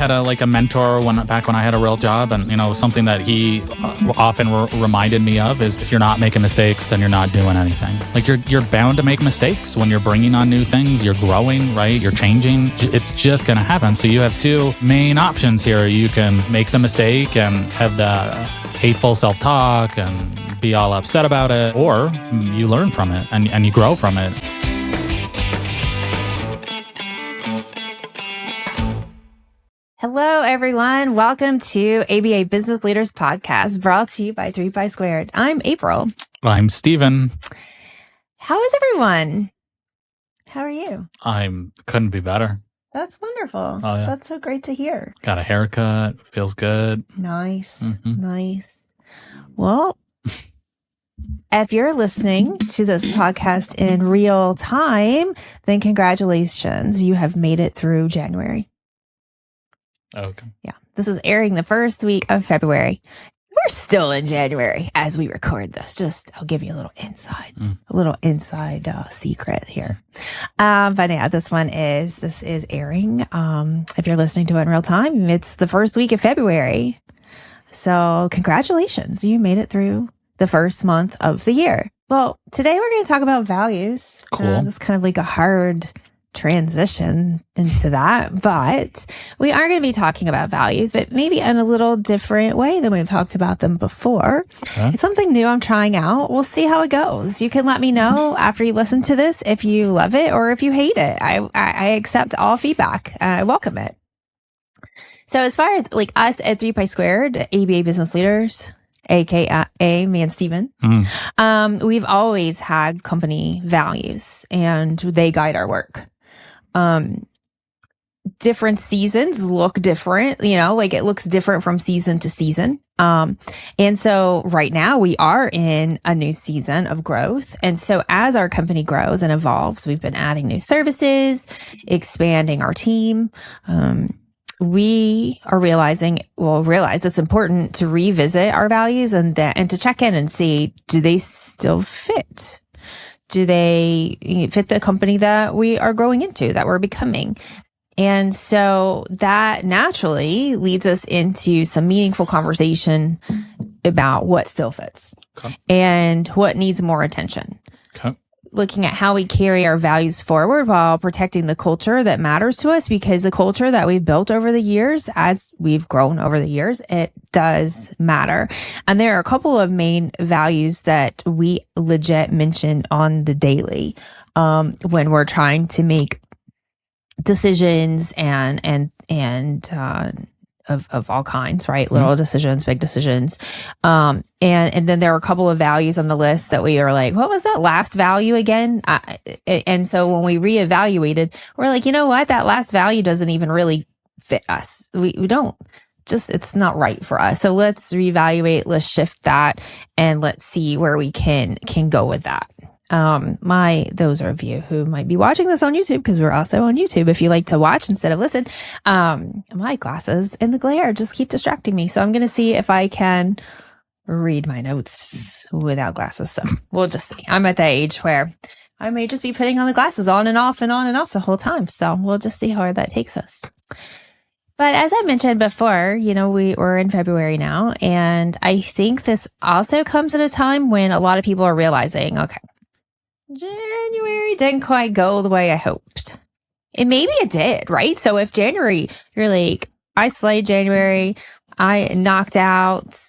had a mentor back when I had a real job, and something that he often reminded me of is, if you're not making mistakes, then you're not doing anything. Like you're bound to make mistakes when you're bringing on new things. You're growing, right? You're changing. It's just going to happen. So you have two main options here. You can make the mistake and have the hateful self-talk and be all upset about it, or you learn from it and you grow from it. Hello, everyone. Welcome to ABA Business Leaders Podcast, brought to you by 3Pi Squared. I'm April. I'm Steven. How is everyone? How are you? Couldn't be better. That's wonderful. Oh, yeah. That's so great to hear. Got a haircut. Feels good. Nice. Mm-hmm. Nice. Well, if you're listening to this podcast in real time, then congratulations. You have made it through January. Okay. Yeah. This is airing the first week of February. We're still in January as we record this. I'll give you a little inside secret here. But yeah, this is airing. If you're listening to it in real time, it's the first week of February. So congratulations. You made it through the first month of the year. Well, today we're going to talk about values. Cool. It's kind of like a hard transition into that, but we are going to be talking about values, but maybe in a little different way than we've talked about them before. Okay. It's something new I'm trying out. We'll see how it goes. You can let me know after you listen to this if you love it or if you hate it. I accept all feedback. I welcome it. So as far as like us at 3Pi Squared, ABA Business Leaders, aka me and Steven, we've always had company values and they guide our work. Different seasons look different, like it looks different from season to season. And so right now we are in a new season of growth. And so as our company grows and evolves, we've been adding new services, expanding our team. We are realize it's important to revisit our values and to check in and see, do they still fit? Do they fit the company that we are growing into, that we're becoming? And so that naturally leads us into some meaningful conversation about what still fits and what needs more attention. Okay. Looking at how we carry our values forward while protecting the culture that matters to us, because the culture that we've built over the years, as we've grown over the years, it does matter. And there are a couple of main values that we legit mention on the daily, when we're trying to make decisions and of all kinds, right? Mm-hmm. Little decisions, big decisions. And then there are a couple of values on the list that we are like, what was that last value again? And so when we reevaluated, we're like, you know what? That last value doesn't even really fit us. We don't it's not right for us. So let's reevaluate, let's shift that, and let's see where we can go with that. Those of you who might be watching this on YouTube, because we're also on YouTube, if you like to watch instead of listen, my glasses and the glare just keep distracting me. So I'm going to see if I can read my notes without glasses. So we'll just see. I'm at that age where I may just be putting on the glasses on and off the whole time. So we'll just see how that takes us. But as I mentioned before, we're in February now, and I think this also comes at a time when a lot of people are realizing, okay, January didn't quite go the way I hoped. And maybe it did, right? So if January, you're like, I slayed January, I knocked out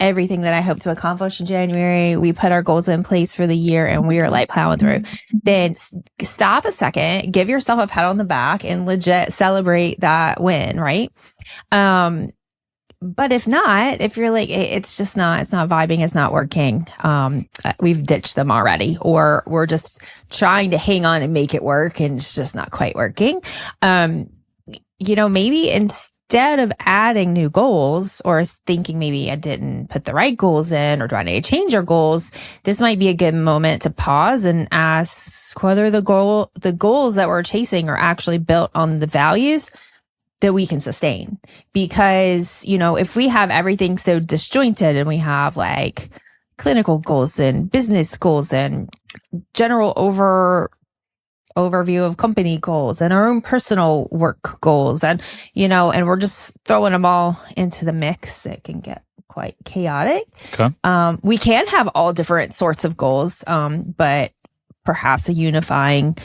everything that I hoped to accomplish in January, we put our goals in place for the year, and we are like plowing through, then stop a second, give yourself a pat on the back, and legit celebrate that win, right? But if not, if you're like, it's not vibing, it's not working, we've ditched them already, or we're just trying to hang on and make it work, and it's just not quite working. Maybe instead of adding new goals, or thinking maybe I didn't put the right goals in, or do I need to change our goals, this might be a good moment to pause and ask whether the goals that we're chasing are actually built on the values that we can sustain. Because, if we have everything so disjointed, and we have like clinical goals and business goals and general overview of company goals and our own personal work goals. And, and we're just throwing them all into the mix. It can get quite chaotic. Okay. We can have all different sorts of goals, but perhaps a unifying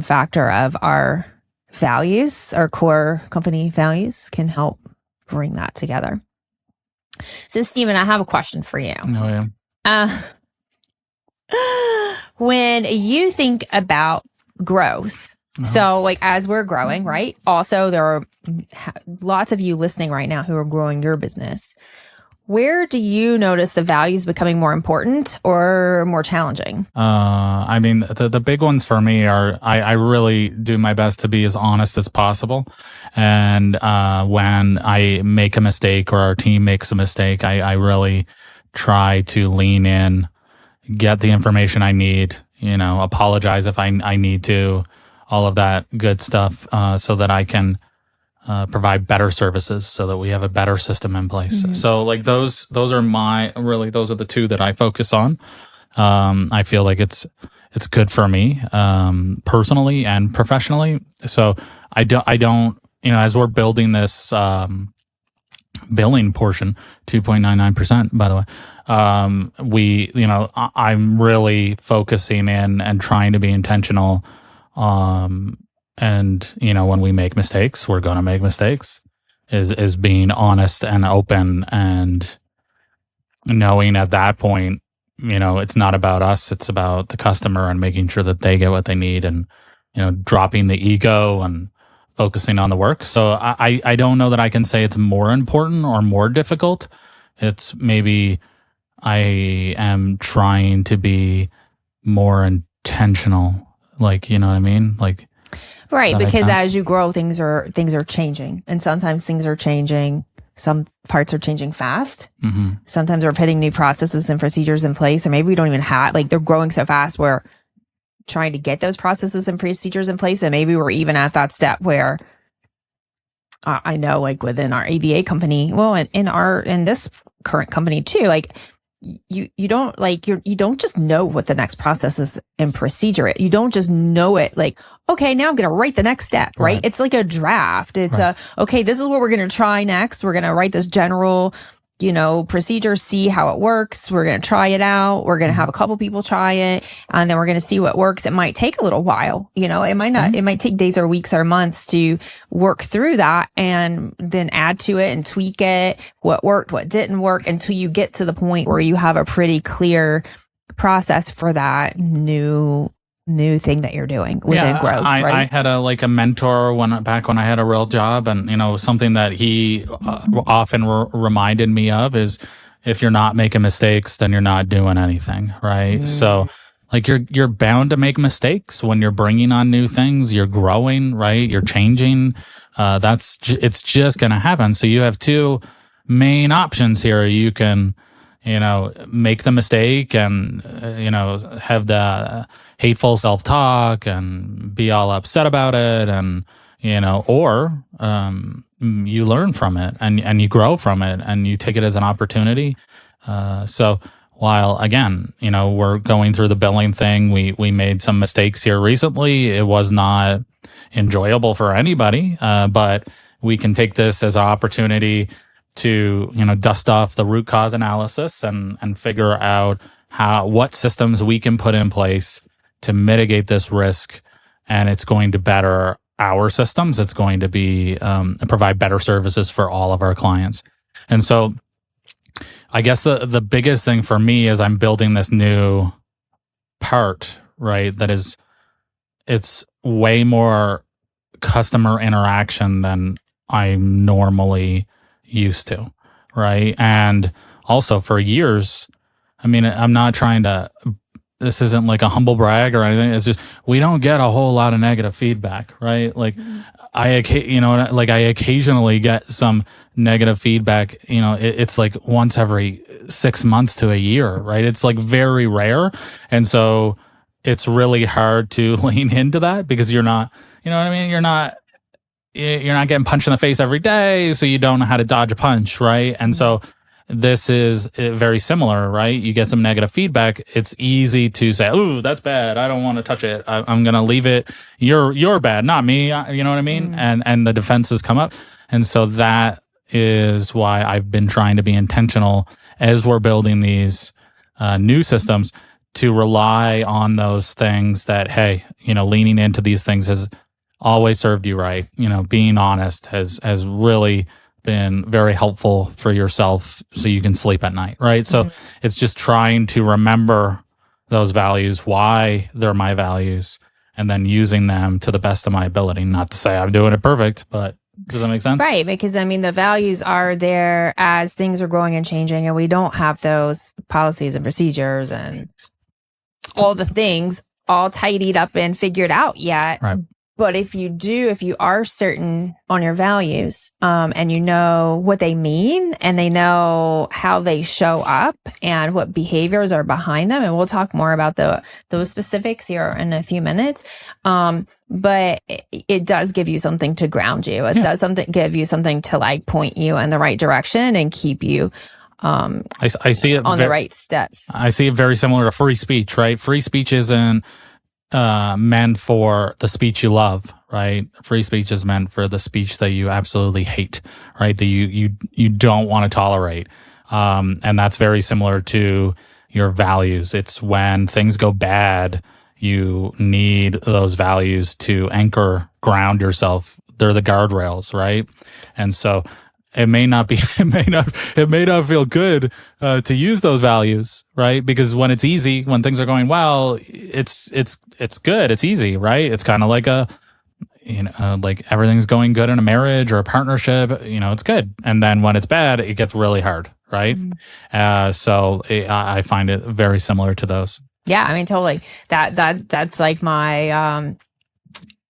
factor of our values, our core company values, can help bring that together. So, Stephen, I have a question for you. Oh, yeah. When you think about growth, so like as we're growing, right? Also, there are lots of you listening right now who are growing your business. Where do you notice the values becoming more important or more challenging? I mean, the big ones for me are I really do my best to be as honest as possible. And when I make a mistake or our team makes a mistake, I really try to lean in, get the information I need, apologize if I need to, all of that good stuff, so that I can provide better services, so that we have a better system in place. Mm-hmm. So like those are those are the two that I focus on. I feel like it's good for me, personally and professionally. So I don't, as we're building this, billing portion, 2.99%, by the way, I'm really focusing in and trying to be intentional. And, when we make mistakes, we're going to make mistakes, is being honest and open and knowing at that point, it's not about us, it's about the customer and making sure that they get what they need, and, dropping the ego and focusing on the work. So I don't know that I can say it's more important or more difficult. It's maybe I am trying to be more intentional, like, you know what I mean? Like, right, because as you grow, things are changing, and sometimes things are changing. Some parts are changing fast. Mm-hmm. Sometimes we're putting new processes and procedures in place, or maybe we don't even have, like, they're growing so fast we're trying to get those processes and procedures in place, and maybe we're even at that step where I know, like within our ABA company, well, and in this current company too, like you don't you don't just know what the next process is and procedure it. You don't just know it like, okay, now I'm going to write the next step, right? It's like a draft. It's okay, this is what we're going to try next. We're going to write this general, procedure, see how it works. We're going to try it out. We're going to have a couple people try it, and then we're going to see what works. It might take a little while, it might not, it might take days or weeks or months to work through that, and then add to it and tweak it, what worked, what didn't work, until you get to the point where you have a pretty clear process for that new thing that you're doing within growth. I had a mentor back when I had a real job, and something that he often reminded me of is, if you're not making mistakes, then you're not doing anything, right? So like you're bound to make mistakes when you're bringing on new things, you're growing, right? You're changing. It's just going to happen. So you have two main options here. You can make the mistake and have the hateful self-talk and be all upset about it, and or you learn from it and you grow from it and you take it as an opportunity. So while again, we're going through the billing thing, we made some mistakes here recently. It was not enjoyable for anybody, but we can take this as an opportunity to dust off the root cause analysis and figure out what systems we can put in place to mitigate this risk, and it's going to better our systems. It's going to be provide better services for all of our clients. And so I guess the biggest thing for me is I'm building this new part, right? That is, it's way more customer interaction than I'm normally used to, right? And also for years, I mean, I'm not trying to, this isn't like a humble brag or anything. It's just, we don't get a whole lot of negative feedback, right? Like I occasionally get some negative feedback, it's like once every 6 months to a year, right? It's like very rare. And so it's really hard to lean into that because you're not, you know what I mean? You're not getting punched in the face every day, so you don't know how to dodge a punch, right? And so this is very similar, right? You get some negative feedback. It's easy to say, "Ooh, that's bad. I don't want to touch it. I'm going to leave it. You're bad, not me." You know what I mean? And the defenses come up. And so that is why I've been trying to be intentional as we're building these new systems to rely on those things that, hey, leaning into these things has always served you right. Being honest has really been very helpful for yourself so you can sleep at night, right? So it's just trying to remember those values, why they're my values, and then using them to the best of my ability. Not to say I'm doing it perfect, but does that make sense? Right. Because the values are there as things are growing and changing, and we don't have those policies and procedures and all the things all tidied up and figured out yet. Right. But if you are certain on your values, and you know what they mean and they know how they show up and what behaviors are behind them, and we'll talk more about those specifics here in a few minutes. But it does give you something to ground you. It does give you something to point you in the right direction and keep you I see it on the right steps. I see it very similar to free speech, right? Free speech isn't meant for the speech you love, right? Free speech is meant for the speech that you absolutely hate, right? That you don't want to tolerate. And that's very similar to your values. It's when things go bad, you need those values to ground yourself. They're the guardrails, right? And so it may not feel good to use those values, right? Because when it's easy, when things are going well, it's good, it's easy, right? It's kind of like like everything's going good in a marriage or a partnership, it's good. And then when it's bad, it gets really hard, right? So I find it very similar to those. Yeah, I mean, totally. That's like my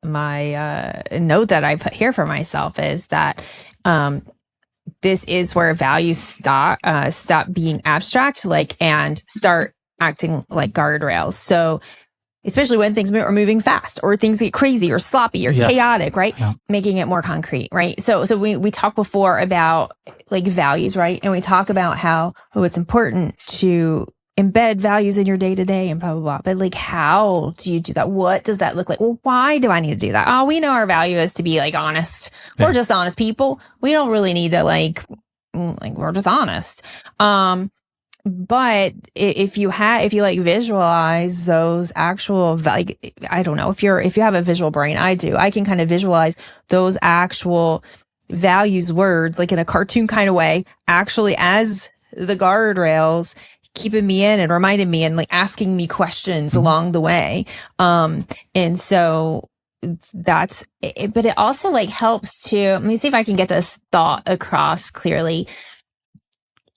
my note that I put here for myself is that this is where values stop being abstract, and start acting like guardrails. So especially when things are moving fast or things get crazy or sloppy or chaotic, right? Yeah. Making it more concrete, right? So we talked before about values, right? And we talk about how it's important to embed values in your day to day and blah, blah, blah. But how do you do that? What does that look like? Well, why do I need to do that? Oh, we know our value is to be honest. Yeah. We're just honest people. We don't really need to we're just honest. But if you visualize those actual, I don't know, if you have a visual brain, I can kind of visualize those actual values words, in a cartoon kind of way, actually as the guardrails, keeping me in and reminding me and asking me questions along the way. And so that's it, but it also helps to, let me see if I can get this thought across clearly.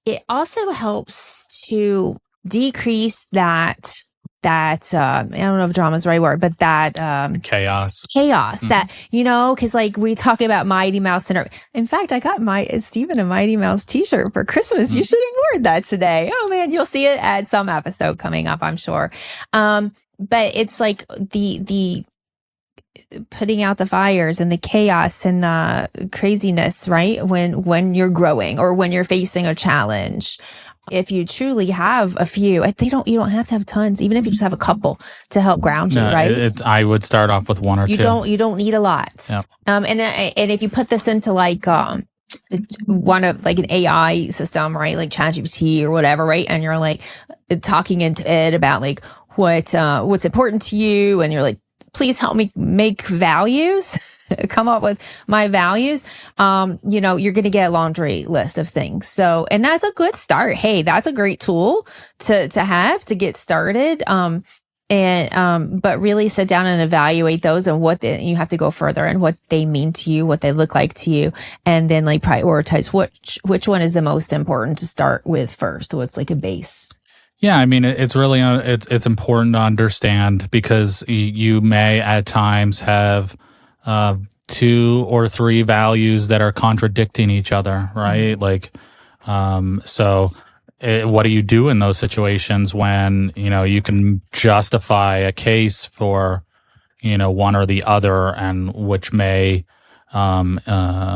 It also helps to decrease that I don't know if drama is the right word, but that chaos that, because we talk about Mighty Mouse syndrome. In fact, I got Stephen a Mighty Mouse t-shirt for Christmas. You should have worn that today. Oh man, you'll see it at some episode coming up, I'm sure. But it's the putting out the fires and the chaos and the craziness, right? When you're growing or when you're facing a challenge. If you truly have a few, you don't have to have tons, even if you just have a couple to help ground you, right? I would start off with one or two. You don't need a lot. Yep. And if you put this into one of an AI system, right? Like ChatGPT or whatever, right? And you're talking into it about what's important to you, and you're please help me make values. Come up with my values. You're going to get a laundry list of things. So, and that's a good start. Hey, that's a great tool to have to get started. But really sit down and evaluate those and you have to go further and what they mean to you, what they look like to you. And then prioritize which one is the most important to start with first. What's a base. Yeah, I mean, it's really it's important to understand, because you may at times have 2 or 3 values that are contradicting each other, right? So what do you do in those situations when, you can justify a case for, one or the other, and which may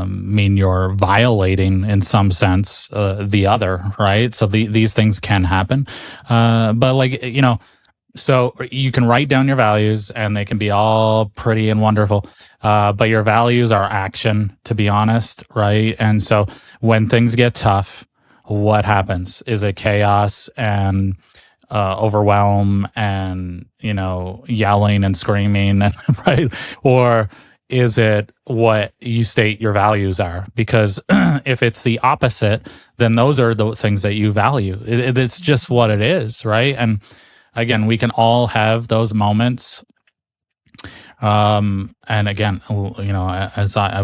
mean you're violating in some sense the other, right? So these things can happen, but like so you can write down your values and they can be all pretty and wonderful, but your values are action, to be honest, right? And so when things get tough, what happens? Is it chaos and overwhelm and yelling and screaming, right? Or is it what you state your values are? Because if it's the opposite, then those are the things that you value. It's just what it is, right? And again, we can all have those moments. And again, as I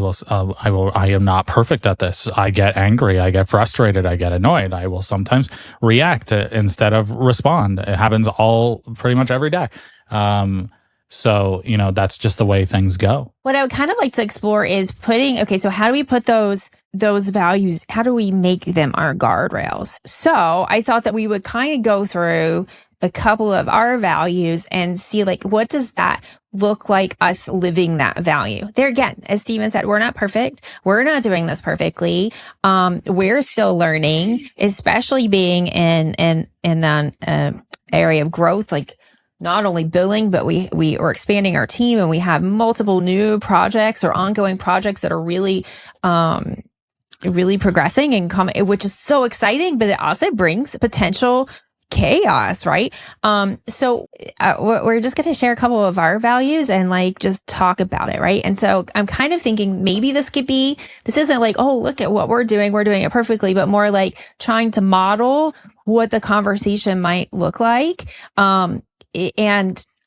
am not perfect at this. I get angry, I get frustrated, I get annoyed. I will sometimes react instead of respond. It happens all pretty much every day. So, that's just the way things go. What I would kind of like to explore is so how do we put those values, how do we make them our guardrails? So I thought that we would kind of go through a couple of our values and see what does that look like us living that value. There again, as Steven said, we're not perfect. We're not doing this perfectly. We're still learning, especially being in an area of growth, not only billing, but we are expanding our team and we have multiple new projects or ongoing projects that are really progressing and which is so exciting, but it also brings potential chaos, right? So we're just going to share a couple of our values and just talk about it, right? And so I'm kind of thinking maybe this isn't oh, look at what we're doing it perfectly, but more trying to model what the conversation might look like. And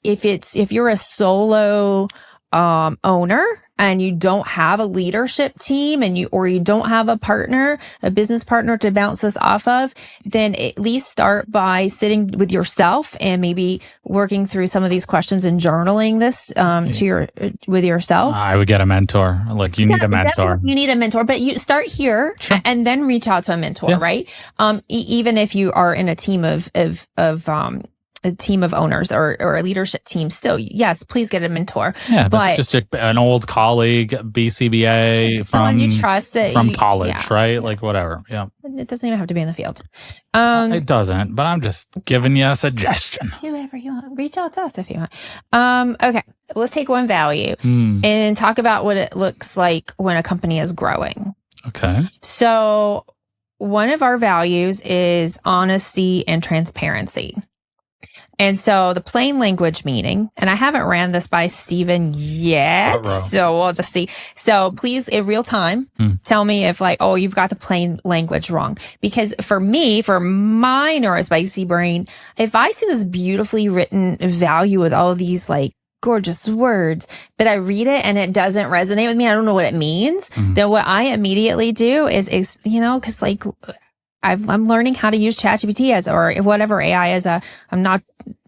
if you're a solo owner and you don't have a leadership team or you don't have a business partner to bounce this off of, then at least start by sitting with yourself and maybe working through some of these questions and journaling this with yourself. I would get a mentor. You need a mentor. You need a mentor, but you start here and then reach out to a mentor, right? Even if you are in a team of a team of owners or a leadership team, still, yes, please get a mentor. Yeah, but it's just an old colleague, BCBA someone you trust from college, right? Whatever. Yeah. It doesn't even have to be in the field. It doesn't, but I'm just giving you a suggestion. Whoever you want, reach out to us if you want. Okay, let's take one value and talk about what it looks like when a company is growing. Okay. So one of our values is honesty and transparency. And so the plain language meaning, and I haven't ran this by Steven yet, so we'll just see. So please, in real time, tell me if you've got the plain language wrong. Because for me, for my neurospicy brain, if I see this beautifully written value with all of these gorgeous words, but I read it and it doesn't resonate with me, I don't know what it means, then what I immediately do is because I'm learning how to use ChatGPT or whatever AI is. I'm not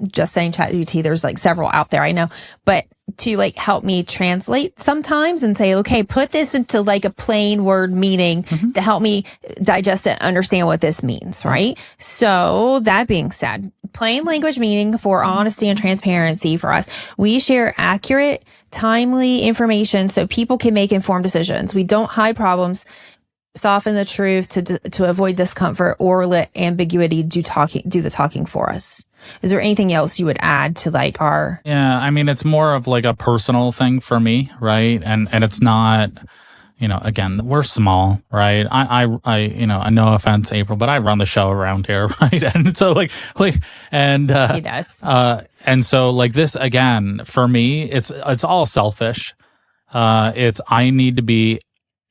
just saying ChatGPT. There's several out there, I know, but to help me translate sometimes and say, okay, put this into a plain word meaning to help me digest it, understand what this means, right? So that being said, plain language meaning for honesty and transparency for us, we share accurate, timely information so people can make informed decisions. We don't hide problems, soften the truth to avoid discomfort, or let ambiguity do the talking for us. Is there anything else you would add to our? Yeah, I mean, it's more of a personal thing for me, right? And it's not, again, we're small, right? I no offense, April, but I run the show around here, right? And so and he does. And so this again, for me, it's all selfish. It's I need to be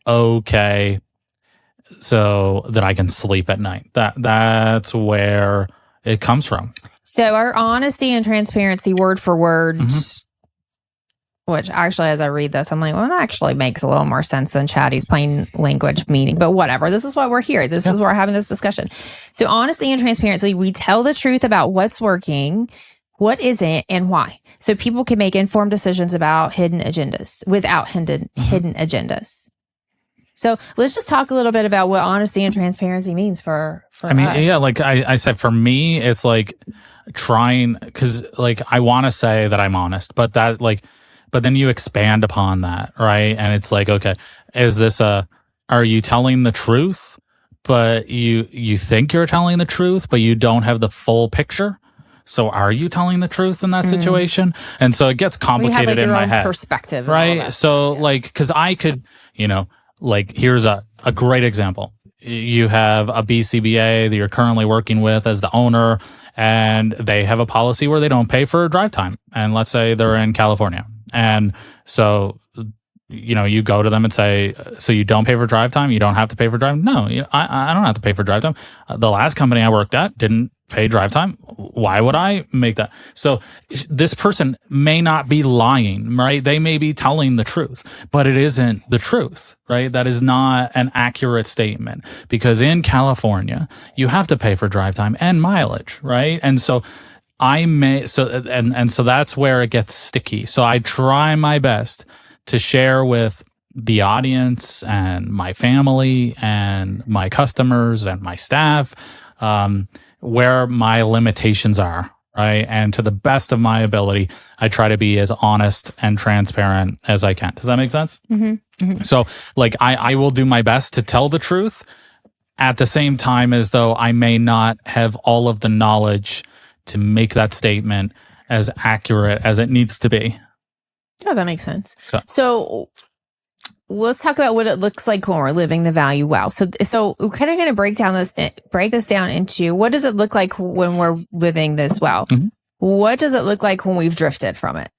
okay so that I can sleep at night. That's where it comes from. So our honesty and transparency, word for word, which actually, as I read this, I'm well, it actually makes a little more sense than Chatty's plain language meaning, but whatever. This is why we're here. This is why we're having this discussion. So honesty and transparency, we tell the truth about what's working, what isn't, and why. So people can make informed decisions about hidden agendas without hidden agendas. So let's just talk a little bit about what honesty and transparency means for us. Yeah, I said, for me, it's trying, because I want to say that I'm honest, but that but then you expand upon that, right? And it's like, okay, are you telling the truth, but you think you're telling the truth, but you don't have the full picture? So are you telling the truth in that situation? And so it gets complicated in my head. Perspective, right? So like, because I could, like, here's a great example. You have a BCBA that you're currently working with as the owner, and they have a policy where they don't pay for drive time. And let's say they're in California. And so, you go to them and say, so you don't pay for drive time? You don't have to pay for drive? No, I don't have to pay for drive time. The last company I worked at didn't pay drive time. Why would I make that? So this person may not be lying, right? They may be telling the truth, but it isn't the truth, right? That is not an accurate statement, because in California, you have to pay for drive time and mileage, right? And so so that's where it gets sticky. So I try my best to share with the audience and my family and my customers and my staff, where my limitations are, right? And to the best of my ability, I try to be as honest and transparent as I can. Does that make sense? Mm-hmm. Mm-hmm. So, like, I will do my best to tell the truth at the same time as though I may not have all of the knowledge to make that statement as accurate as it needs to be. Oh, that makes sense. So let's talk about what it looks like when we're living the value well. So we're kind of going to break this down into, what does it look like when we're living this well? Mm-hmm. What does it look like when we've drifted from it?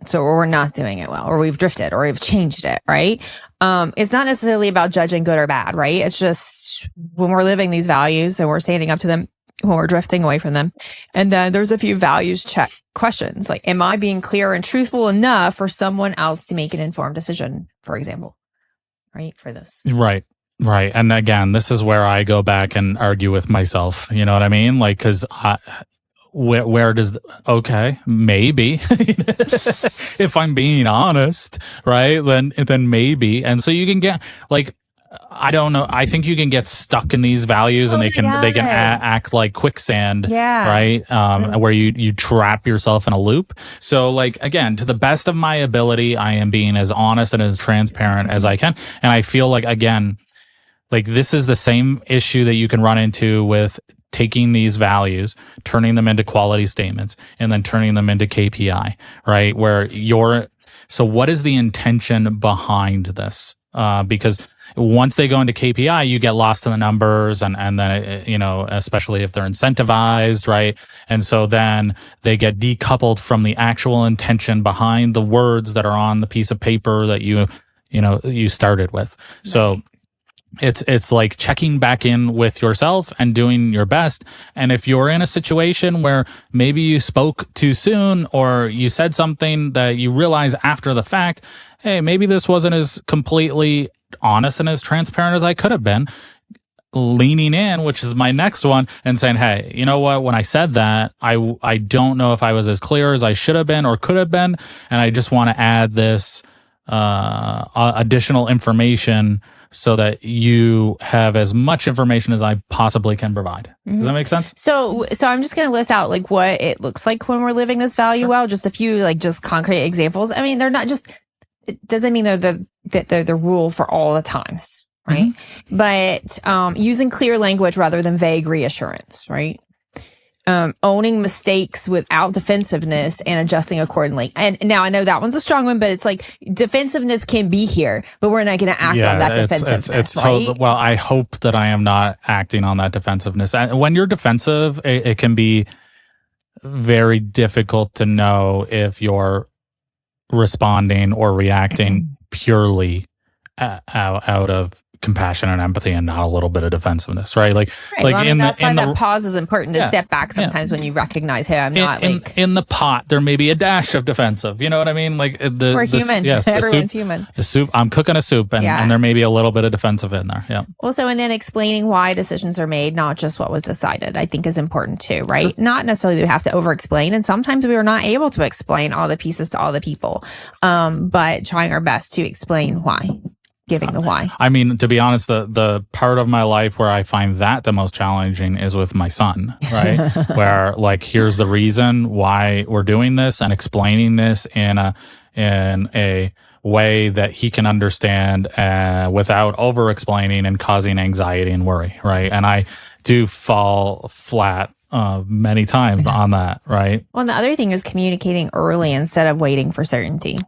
So we're not doing it well, or we've drifted, or we've changed it, right? It's not necessarily about judging good or bad, right? It's just when we're living these values and we're standing up to them, when we're drifting away from them. And then there's a few values check questions, like, am I being clear and truthful enough for someone else to make an informed decision, for example, right? For this. Right. And again, this is where I go back and argue with myself. You know what I mean? Like, because where does okay, maybe if I'm being honest, right, then maybe. And so you can get, like, I don't know, I think you can get stuck in these values, and they can act like quicksand, right? Where you trap yourself in a loop. So, like, again, to the best of my ability, I am being as honest and as transparent as I can. And I feel like, again, like, this is the same issue that you can run into with taking these values, turning them into quality statements, and then turning them into KPI, right? So what is the intention behind this? Because once they go into KPI, you get lost in the numbers, and then, especially if they're incentivized, right? And so then they get decoupled from the actual intention behind the words that are on the piece of paper that you started with. Right. So it's like checking back in with yourself and doing your best. And if you're in a situation where maybe you spoke too soon, or you said something that you realize after the fact, hey, maybe this wasn't as completely honest and as transparent as I could have been, leaning in, which is my next one, and saying, hey, you know what, when I said that, I don't know if I was as clear as I should have been or could have been, and I just want to add this additional information so that you have as much information as I possibly can provide. Mm-hmm. Does that make sense? So I'm just going to list out, like, what it looks like when we're living this value well, just a few, like, just concrete examples. I mean, they're not just, it doesn't mean they're the rule for all the times, right? Mm-hmm. But using clear language rather than vague reassurance, right? Owning mistakes without defensiveness and adjusting accordingly. And now I know that one's a strong one, but it's like, defensiveness can be here, but we're not going to act on that defensiveness. It's right? Well, I hope that I am not acting on that defensiveness. And when you're defensive, it can be very difficult to know if you're responding or reacting purely out of compassion and empathy and not a little bit of defensive,ness, right? Like, right. like, well, that's why that pause is important to step back sometimes when you recognize, hey, I'm not in the pot. There may be a dash of defensive. You know what I mean? Like we're human. Yes, everyone's human. The soup. I'm cooking a soup, and there may be a little bit of defensive in there. Yeah. Also, and then explaining why decisions are made, not just what was decided, I think is important too, right? Sure. Not necessarily we have to over-explain, and sometimes we are not able to explain all the pieces to all the people, but trying our best to explain why. Giving the why. I mean, to be honest, the part of my life where I find that the most challenging is with my son, right? Where, like, here's the reason why we're doing this, and explaining this in in a way that he can understand without over explaining and causing anxiety and worry, right? And I do fall flat many times on that, right? Well, and the other thing is communicating early instead of waiting for certainty,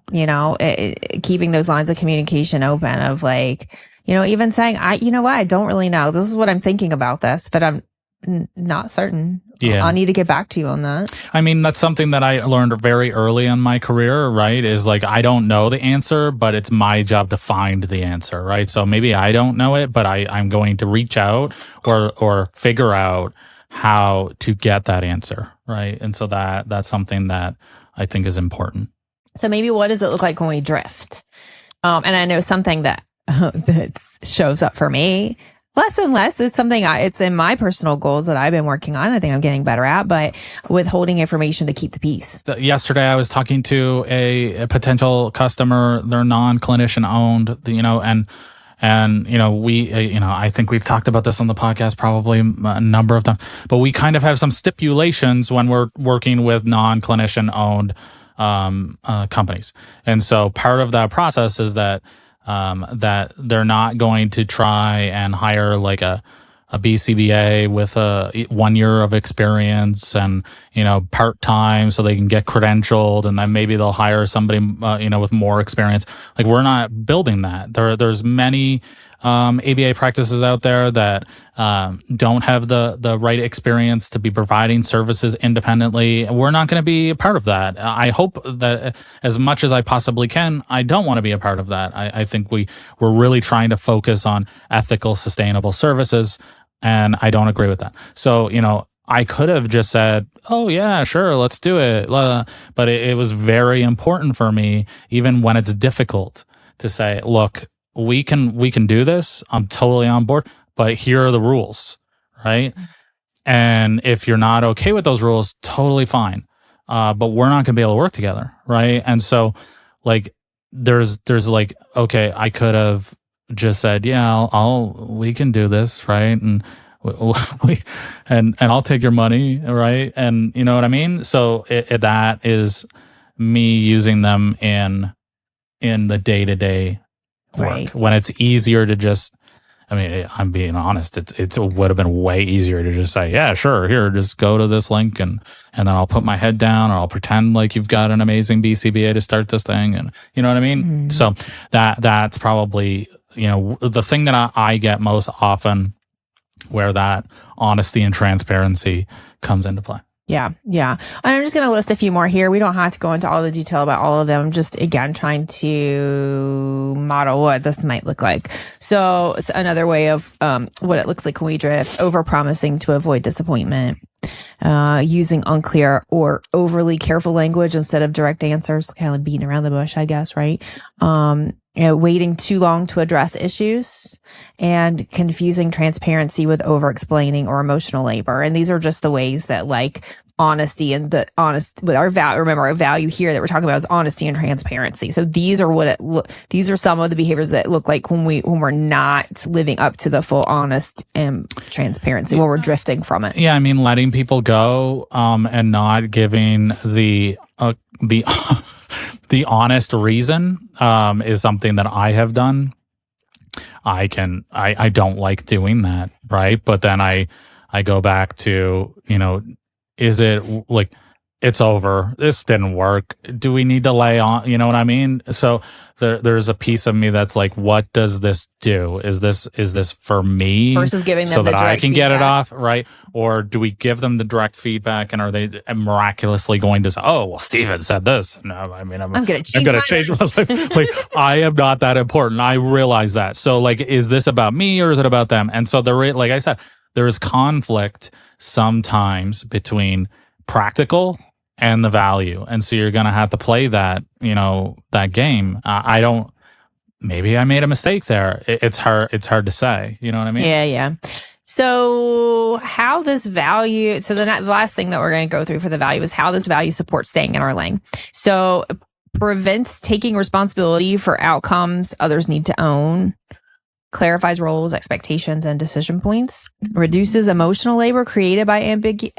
keeping those lines of communication open of like, even saying, I don't really know. This is what I'm thinking about this, but I'm not certain. Yeah. I'll need to get back to you on that. I mean, that's something that I learned very early in my career, right? Is like, I don't know the answer, but it's my job to find the answer, right? So maybe I don't know it, but I'm going to reach out or figure out how to get that answer, right? And so that's something that I think is important. So maybe what does it look like when we drift? And I know something that shows up for me less and less. It's something it's in my personal goals that I've been working on. I think I'm getting better at, but withholding information to keep the peace. Yesterday, I was talking to a potential customer. They're non-clinician owned, and I think we've talked about this on the podcast probably a number of times, but we kind of have some stipulations when we're working with non-clinician owned companies. And so part of that process is that they're not going to try and hire like a BCBA with 1 year of experience and, part-time so they can get credentialed, and then maybe they'll hire somebody, with more experience. Like, we're not building that. There's many ABA practices out there that don't have the right experience to be providing services independently. We're not going to be a part of that. I hope that as much as I possibly can, I don't want to be a part of that. I think we're really trying to focus on ethical, sustainable services, and I don't agree with that. So, I could have just said, oh yeah, sure, let's do it. But it was very important for me, even when it's difficult, to say, look, we can do this. I'm totally on board, but here are the rules, right? And if you're not okay with those rules, totally fine. But we're not going to be able to work together, right? And so, like, there's like, okay, I could have just said, yeah, we can do this, right? And and I'll take your money, right? And you know what I mean? So that is me using them in the day-to-day work. Right. When it's easier to just, I'm being honest, it would have been way easier to just say, yeah, sure, here, just go to this link and then I'll put my head down, or I'll pretend like you've got an amazing BCBA to start this thing, and you know what I mean? Mm-hmm. So that's probably, the thing that I get most often where that honesty and transparency comes into play. Yeah. And I'm just going to list a few more here. We don't have to go into all the detail about all of them. I'm just, again, trying to model what this might look like. So it's another way of what it looks like when we drift: over-promising to avoid disappointment, using unclear or overly careful language instead of direct answers, kind of beating around the bush, I guess, right? Waiting too long to address issues, and confusing transparency with over-explaining or emotional labor. And these are just the ways that, like, honesty and with our value. Remember, our value here that we're talking about is honesty and transparency. So these are these are some of the behaviors that look like when we're not living up to the full honest and transparency, when we're drifting from it. Yeah, letting people go, and not giving the honest reason is something that I have done. I don't like doing that, right? But then I go back to, is it like, it's over, this didn't work, do we need to lay on, you know what I mean? So there's a piece of me that's like, what does this do? Is this for me versus giving them so the that I can feedback. Get it off, right? Or do we give them the direct feedback, and are they miraculously going to say, oh, well, Steven said this? No, I'm going to change my life. Like, I am not that important. I realize that. So, like, is this about me or is it about them? And so like I said, there is conflict sometimes between practical and the value. And so you're going to have to play that, that game. Maybe I made a mistake there. It's hard to say, you know what I mean? Yeah. So how this value, the last thing that we're going to go through for the value is how this value supports staying in our lane. So prevents taking responsibility for outcomes others need to own, clarifies roles, expectations, and decision points, reduces emotional labor created by ambiguity,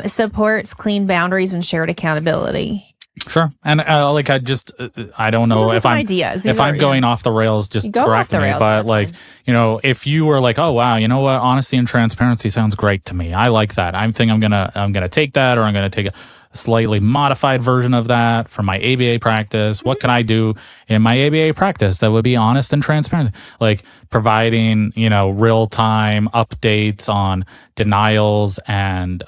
supports clean boundaries and shared accountability, Sure. And like I don't know if I'm ideas. If I'm going off the rails, just correct me. But like, if you were like, oh wow, you know what, honesty and transparency sounds great to me. I like that. I'm gonna take that, or I'm gonna take a slightly modified version of that for my ABA practice. What can I do in my ABA practice that would be honest and transparent? Like providing, real time updates on denials and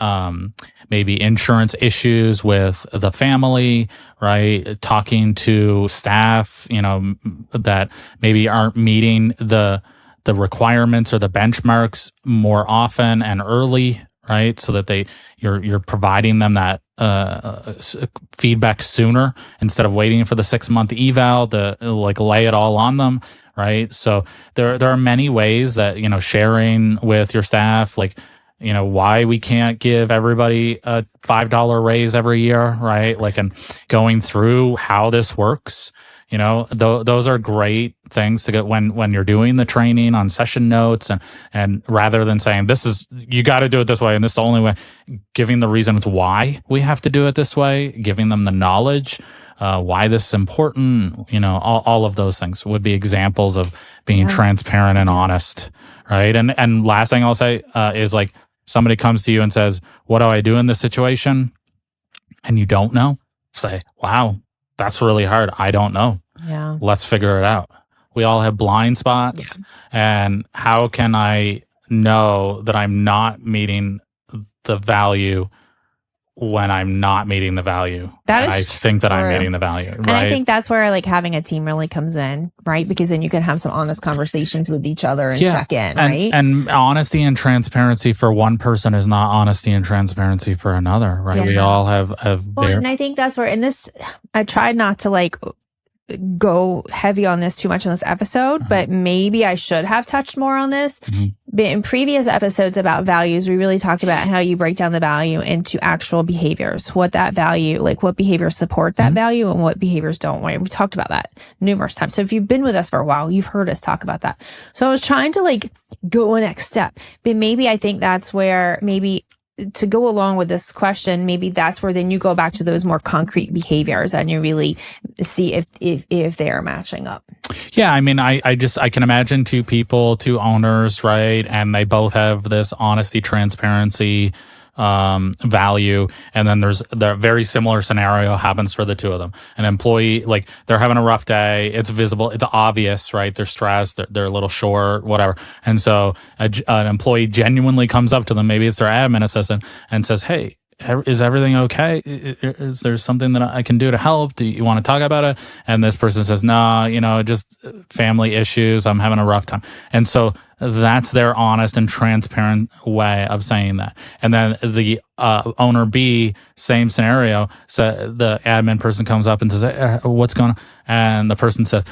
maybe insurance issues with the family, right? Talking to staff, that maybe aren't meeting the requirements or the benchmarks more often and early, right? So that you're providing them that feedback sooner instead of waiting for the 6-month eval to like lay it all on them, right? So there are many ways that sharing with your staff, like why we can't give everybody a $5 raise every year, right? Like, and going through how this works, those are great things to get when you're doing the training on session notes, and rather than saying you got to do it this way and this is the only way, giving the reasons why we have to do it this way, giving them the knowledge, why this is important, all of those things would be examples of being transparent and honest, right? And last thing I'll say is like, somebody comes to you and says, what do I do in this situation? And you don't know. Say, wow, that's really hard. I don't know. Yeah. Let's figure it out. We all have blind spots. Yeah. And how can I know that I'm not meeting the value when I'm not meeting the value? I think that I'm meeting the value, right? And I think that's where like having a team really comes in, right? Because then you can have some honest conversations with each other and check in, right? And honesty and transparency for one person is not honesty and transparency for another, right? Yeah. We all have and I think that's where, and this, I tried not to like go heavy on this too much in this episode, but maybe I should have touched more on this. But in previous episodes about values, we really talked about how you break down the value into actual behaviors, what that value, like what behaviors support that value and what behaviors don't. We talked about that numerous times. So if you've been with us for a while, you've heard us talk about that. So I was trying to like go a next step, but maybe I think that's where maybe to go along with this question, maybe that's where then you go back to those more concrete behaviors and you really see if they are matching up. Yeah, I mean, I can imagine two owners, right? And they both have this honesty, transparency value, and then there's the very similar scenario happens for the two of them. An employee, like they're having a rough day, it's visible, it's obvious, right? They're stressed, they're a little short, whatever. And so an employee genuinely comes up to them, maybe it's their admin assistant, and says, hey, is everything okay? Is there something that I can do to help? Do you want to talk about it? And this person says, no, just family issues. I'm having a rough time. And so that's their honest and transparent way of saying that. And then the owner B, same scenario. So the admin person comes up and says, hey, what's going on? And the person says,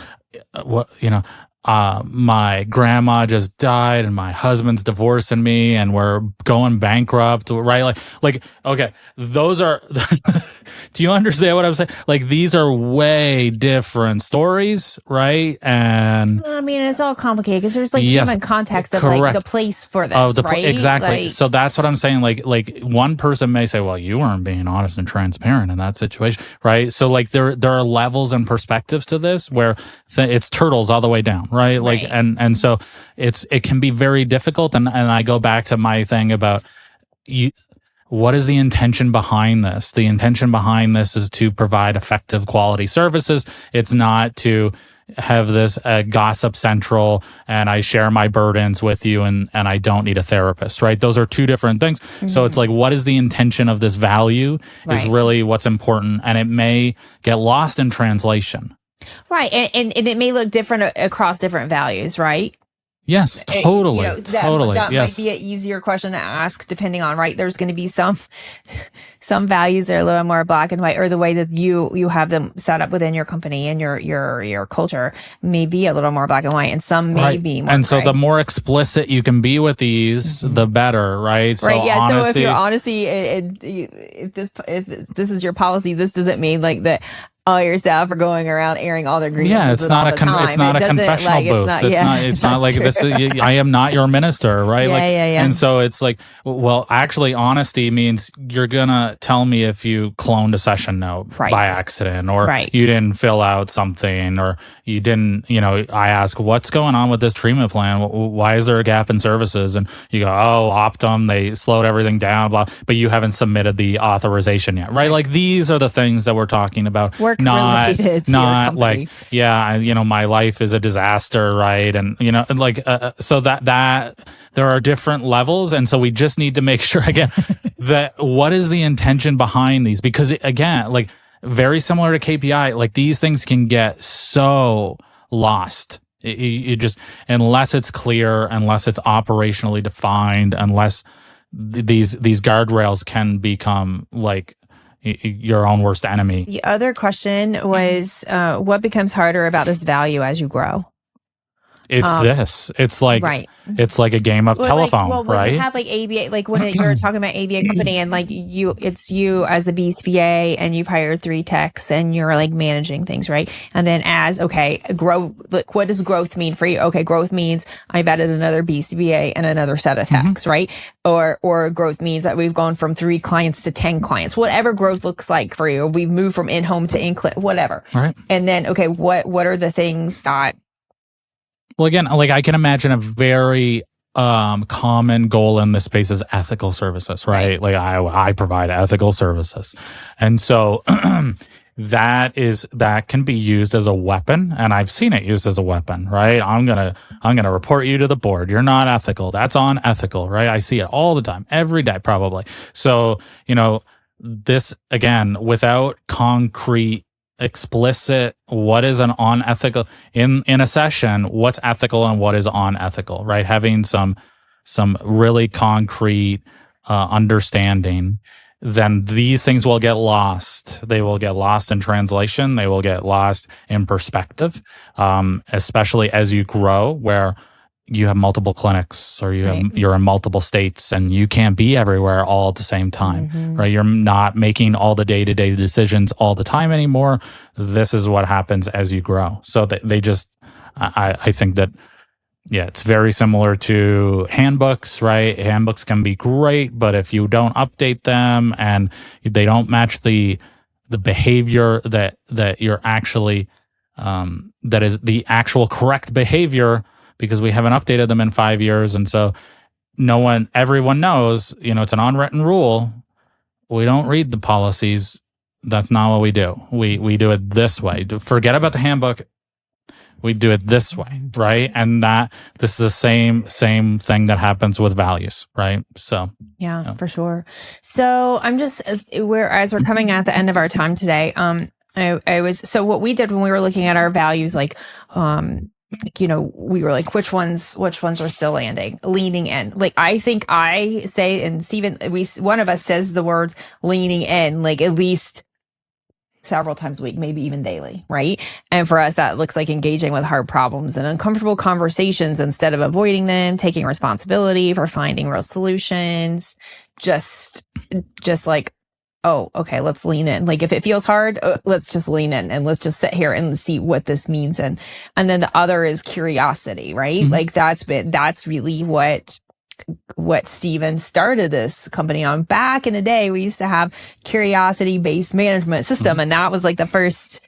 my grandma just died and my husband's divorcing me and we're going bankrupt, right? Like, okay, those are, do you understand what I'm saying? Like, these are way different stories, right? And I mean, it's all complicated because there's like human context of like the place for this, right? Exactly. Like, so that's what I'm saying. Like one person may say, well, you weren't being honest and transparent in that situation, right? So like there are levels and perspectives to this where it's turtles all the way down. Right. Like, and so it can be very difficult. And I go back to my thing about what is the intention behind this? The intention behind this is to provide effective quality services. It's not to have this gossip central and I share my burdens with you and I don't need a therapist, right? Those are two different things. So it's like, what is the intention of this value is really what's important. And it may get lost in translation. Right. And it may look different across different values, right? Yes, totally. Totally. That might be an easier question to ask depending on, right? There's going to be some values that are a little more black and white, or the way that you have them set up within your company and your culture may be a little more black and white, and some may be more and so gray. The more explicit you can be with these, the better, right? So right. Yeah. Honesty, so if your honesty, if this is your policy, this doesn't mean like that. all your staff are going around airing all their grievances. Yeah, it's not a confessional booth. It's not like true. this. I am not your minister, right? Yeah. And so it's like, well, actually, honesty means you're gonna tell me if you cloned a session note by accident, or you didn't fill out something, or you didn't. I ask, what's going on with this treatment plan? Why is there a gap in services? And you go, oh, Optum, they slowed everything down, blah. But you haven't submitted the authorization yet, right? Like these are the things that we're talking about. Not like, my life is a disaster, right? And so that there are different levels, and so we just need to make sure again that what is the intention behind these, because again, like very similar to KPI, like these things can get so lost. You just, unless it's clear, unless it's operationally defined, unless these guardrails can become like your own worst enemy. The other question was, what becomes harder about this value as you grow? It's it's like it's like a game of telephone, when right? You have like ABA, like when you're talking about ABA company, and like it's you as the BCBA, and you've hired 3 techs, and you're like managing things, right? And then grow. Like, what does growth mean for you? Okay, growth means I've added another BCBA and another set of techs, right? Or growth means that we've gone from 3 clients to 10 clients. Whatever growth looks like for you, we've moved from in-home to in-clinic, whatever. Right. And then what are the things that? Well, again, like I can imagine a very common goal in this space is ethical services, right? Like I provide ethical services. And so that can be used as a weapon, and I've seen it used as a weapon, right? I'm going to report you to the board. You're not ethical. That's unethical, right? I see it all the time, every day probably. So, this again, without concrete explicit what is an unethical in a session, what's ethical and what is unethical, right? Having some really concrete understanding, then these things will get lost. They will get lost in translation. They will get lost in perspective, especially as you grow, where you have multiple clinics, or you're in multiple states, and you can't be everywhere all at the same time, right? You're not making all the day-to-day decisions all the time anymore. This is what happens as you grow. So they just, I think that, it's very similar to handbooks, right? Handbooks can be great, but if you don't update them and they don't match the behavior that you're actually, that is the actual correct behavior, because we haven't updated them in 5 years. And so everyone knows, it's an unwritten rule. We don't read the policies. That's not what we do. We do it this way. Forget about the handbook. We do it this way, right? And this is the same thing that happens with values, right? So yeah, for sure. So I'm just, as we're coming at the end of our time today, so what we did when we were looking at our values, like, we were like, which ones are still leaning in. Like, I think I say, and Stephen, one of us says the words leaning in, like at least several times a week, maybe even daily, right? And for us, that looks like engaging with hard problems and uncomfortable conversations instead of avoiding them, taking responsibility for finding real solutions, just like, oh, okay, let's lean in. Like, if it feels hard, let's just lean in and let's just sit here and see what this means. And then the other is curiosity, right? Like that's really what Steven started this company on. Back in the day, we used to have curiosity-based management system, and that was like the first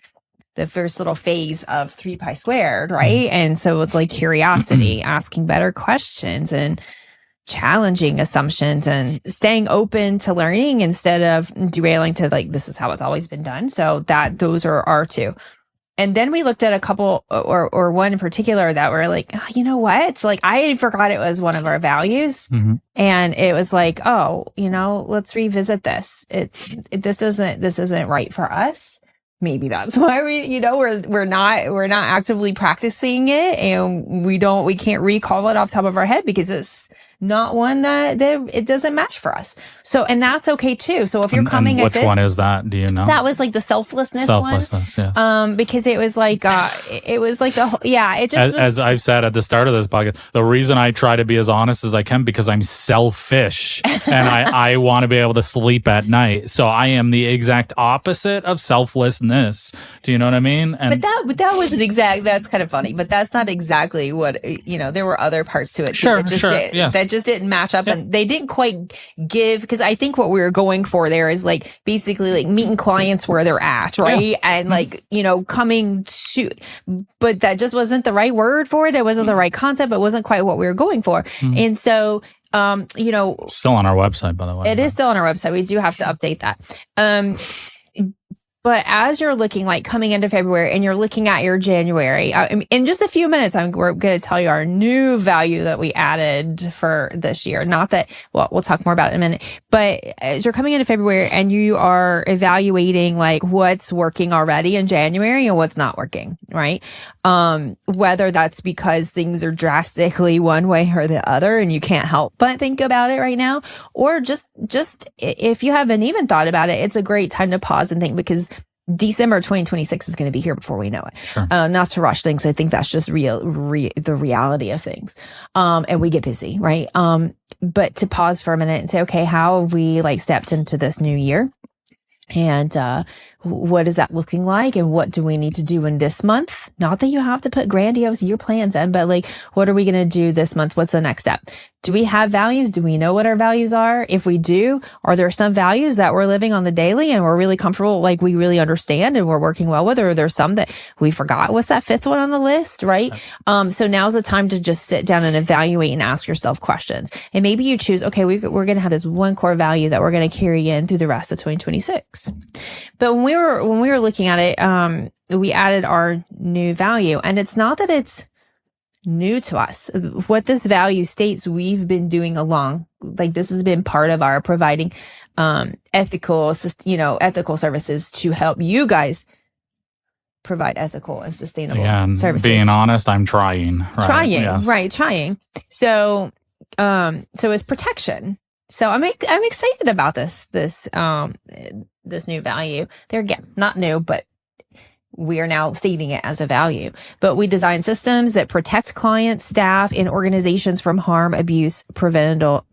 little phase of 3 Pi squared, right? And so it's like curiosity, asking better questions and challenging assumptions and staying open to learning instead of derailing to like, this is how it's always been done. So those are our 2. And then we looked at a couple or one in particular that were like, oh, you know what? Like, I forgot it was one of our values. And it was like, oh, let's revisit this. This isn't right for us. Maybe that's why we're not actively practicing it, and we can't recall it off the top of our head because it's not one that it doesn't match for us. So, and that's okay too. So if you're coming and at this, which one is that? Do you know? that was like the selflessness one. Yes. Because it was like the whole, it just as I've said at the start of this podcast, the reason I try to be as honest as I can because I'm selfish and I want to be able to sleep at night. So I am the exact opposite of selflessness. Do you know what I mean? And but that wasn't exact. That's kind of funny, but that's not exactly what, there were other parts to it too, that just didn't match up, and they didn't quite give, because I think what we were going for there is like basically like meeting clients where they're at, right? And like, coming to, but that just wasn't the right word for it. It wasn't the right concept. It wasn't quite what we were going for. And so, still on our website, by the way. It is still on our website. We do have to update that. But as you're looking, like coming into February and you're looking at your January, in just a few minutes, we're going to tell you our new value that we added for this year. Not that, well, we'll talk more about it in a minute. But as you're coming into February and you are evaluating like what's working already in January and what's not working, right? Whether that's because things are drastically one way or the other and you can't help but think about it right now, or just if you haven't even thought about it, it's a great time to pause and think, because December 2026 is going to be here before we know it. Sure. Not to rush things. I think that's just the reality of things. And we get busy, right? But to pause for a minute and say, okay, how have we like stepped into this new year? And what is that looking like? And what do we need to do in this month? Not that you have to put grandiose year plans in, but like, what are we going to do this month? What's the next step? Do we have values? Do we know what our values are? If we do, are there some values that we're living on the daily and we're really comfortable, like we really understand and we're working well with, or are there some that we forgot? What's that fifth one on the list, right? So now's the time to just sit down and evaluate and ask yourself questions. And maybe you choose, okay, we're going to have this one core value that we're going to carry in through the rest of 2026. But when we were looking at it, we added our new value, and it's not that it's new to us. What this value states, we've been doing along, like this has been part of our providing ethical services to help you guys provide ethical and sustainable services. Being honest, I'm trying. Right? Trying. So it's protection. So I'm excited about this new value. There again, not new, but we are now stating it as a value. But we design systems that protect clients, staff, and organizations from harm, abuse, preventable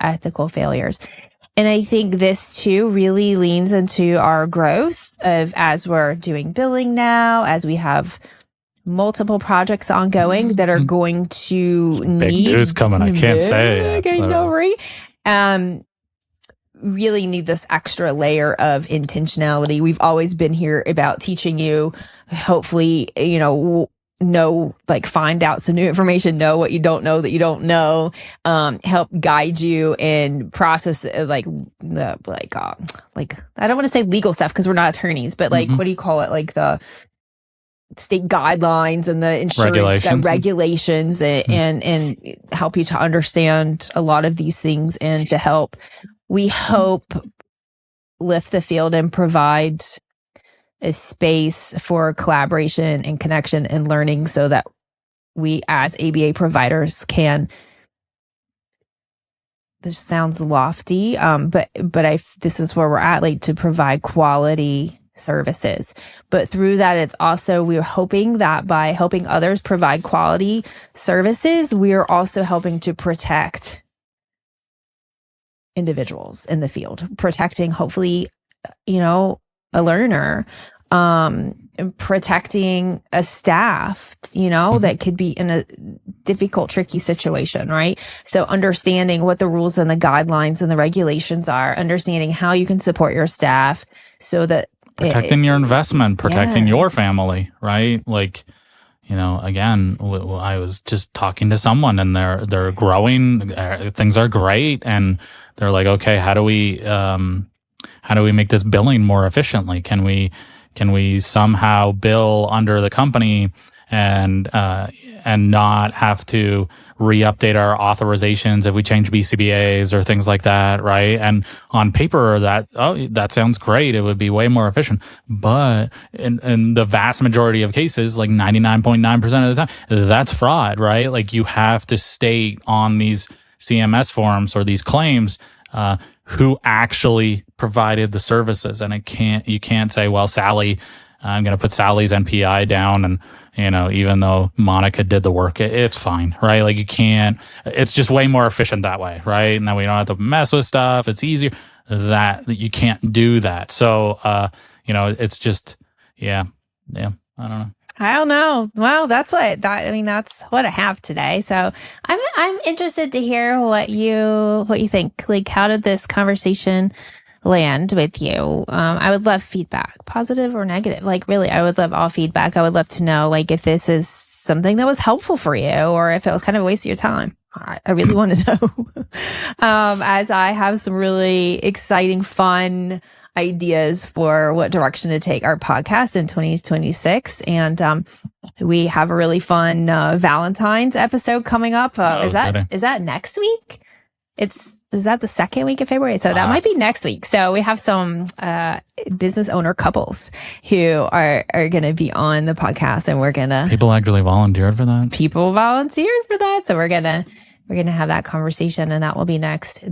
ethical failures. And I think this too really leans into our growth of, as we're doing billing now, as we have multiple projects ongoing that are going to big news coming. I can't say it. Really need this extra layer of intentionality. We've always been here about teaching you, hopefully, find out some new information, know what you don't know that you don't know, help guide you in process, I don't want to say legal stuff because we're not attorneys, but what do you call it? Like the state guidelines and the insurance regulations and help you to understand a lot of these things, and to help, we hope, lift the field and provide a space for collaboration and connection and learning, so that we as ABA providers can, this sounds lofty, but this is where we're at, like, to provide quality services. But through that, it's also, we're hoping that by helping others provide quality services, we are also helping to protect individuals in the field, protecting, hopefully, a learner, protecting a staff, that could be in a difficult, tricky situation, right? So understanding what the rules and the guidelines and the regulations are, understanding how you can support your staff so that protecting your investment, protecting your family, right? Like, again, I was just talking to someone and they're growing, things are great, and they're like, okay, how do we make this billing more efficiently? Can we somehow bill under the company and not have to re-update our authorizations if we change BCBAs or things like that, right? And on paper, that sounds great. It would be way more efficient. But in the vast majority of cases, like 99.9% of the time, that's fraud, right? Like you have to state on these CMS forms or these claims who actually provided the services. And you can't say, well, Sally, I'm going to put Sally's NPI down and, even though Monica did the work, it's fine, right? Like you can't, it's just way more efficient that way, right? And then we don't have to mess with stuff. It's easier that you can't do that. So, it's just, I don't know. I don't know. Well, that's what I have today. So I'm interested to hear what you think. Like, how did this conversation land with you? I would love feedback, positive or negative. Like, really, I would love all feedback. I would love to know, like, if this is something that was helpful for you or if it was kind of a waste of your time. I really want to know. As I have some really exciting, fun ideas for what direction to take our podcast in 2026. And we have a really fun Valentine's episode coming up. Is that next week? Is that the second week of February? So that might be next week. So we have some business owner couples who are going to be on the podcast, and people actually volunteered for that. People volunteered for that, so we're gonna have that conversation, and that will be next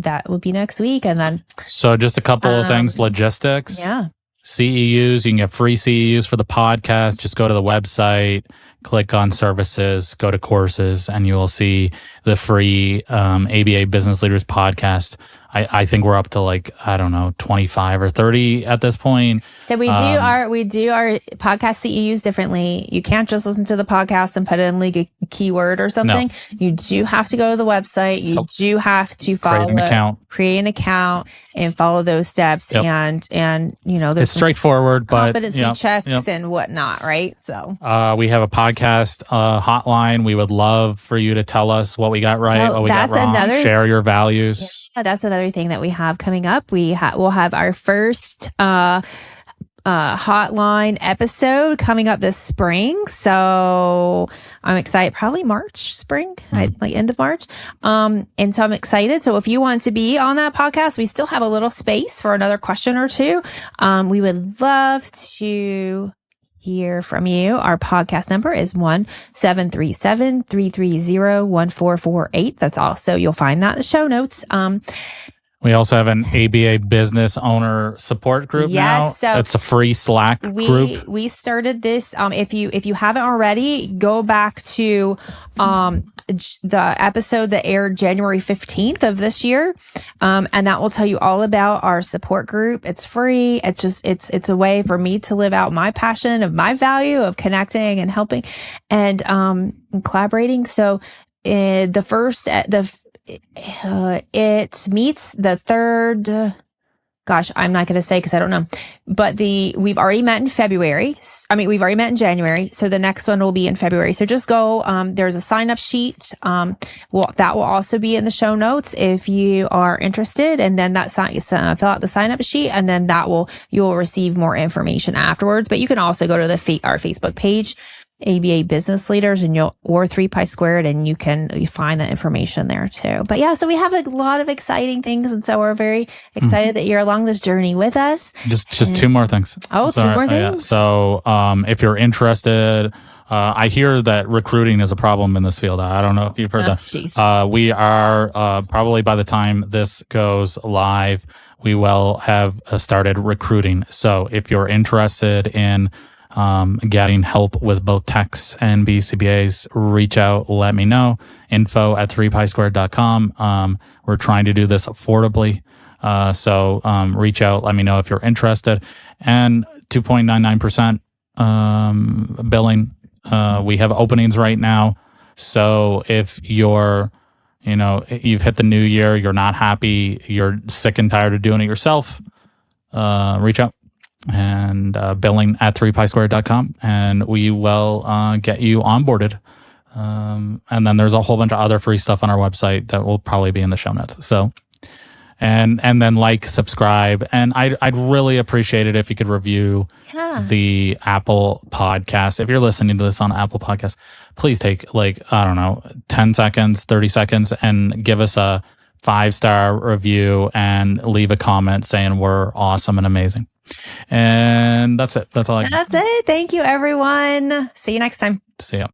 week. And then so just a couple of things, logistics. Yeah. CEUs, you can get free CEUs for the podcast. Just go to the website, click on services, go to courses, and you will see the free ABA Business Leaders podcast. I think we're up to 25 or 30 at this point. So we do our podcast CEUs differently. You can't just listen to the podcast and put in like a keyword or something. No. You do have to go to the website. You do have to create an account and follow those steps. Yep. And there's it's straightforward, competency checks and whatnot, right? So we have a podcast hotline. We would love for you to tell us what we got right, what we got wrong. Share your values. Yeah, that's another thing that we have coming up. We'll have our first hotline episode coming up this spring. So I'm excited. Probably spring, like end of March. And so I'm excited. So if you want to be on that podcast, we still have a little space for another question or two. We would love to hear from you. Our podcast number is 1-737-330-1448. That's also, you'll find that in the show notes. We also have an ABA business owner support group now. So it's a free Slack group. We started this. If you haven't already, go back to the episode that aired January 15th of this year. And that will tell you all about our support group. It's free. It's a way for me to live out my passion of my value of connecting and helping and collaborating. So it meets the third, I'm not going to say because I don't know, but we've already met in February. We've already met in January. So the next one will be in February. So just go, there's a sign up sheet. That will also be in the show notes if you are interested. And then fill out the sign up sheet, and then you'll receive more information afterwards. But you can also go to our Facebook page, ABA Business Leaders, or 3Pi Squared, and you find that information there too. But yeah, so we have a lot of exciting things, and so we're very excited that you're along this journey with us. Just two more things. Two more things. So if you're interested, I hear that recruiting is a problem in this field. I don't know if you've heard that. We are probably by the time this goes live, we will have started recruiting. So if you're interested in getting help with both techs and BCBAs, reach out, let me know. info@3pisquared.com. We're trying to do this affordably. So reach out, let me know if you're interested. And 2.99% billing. We have openings right now. So if you've hit the new year, you're not happy, you're sick and tired of doing it yourself, reach out. And billing at 3pisquared.com, and we will get you onboarded. And then there's a whole bunch of other free stuff on our website that will probably be in the show notes. So and then like, subscribe, and I'd really appreciate it if you could review the Apple podcast. If you're listening to this on Apple Podcast, please take like, I don't know, 10 seconds, 30 seconds, and give us a 5-star review and leave a comment saying we're awesome and amazing. And that's it. That's all I got. That's it. Thank you, everyone. See you next time. See ya.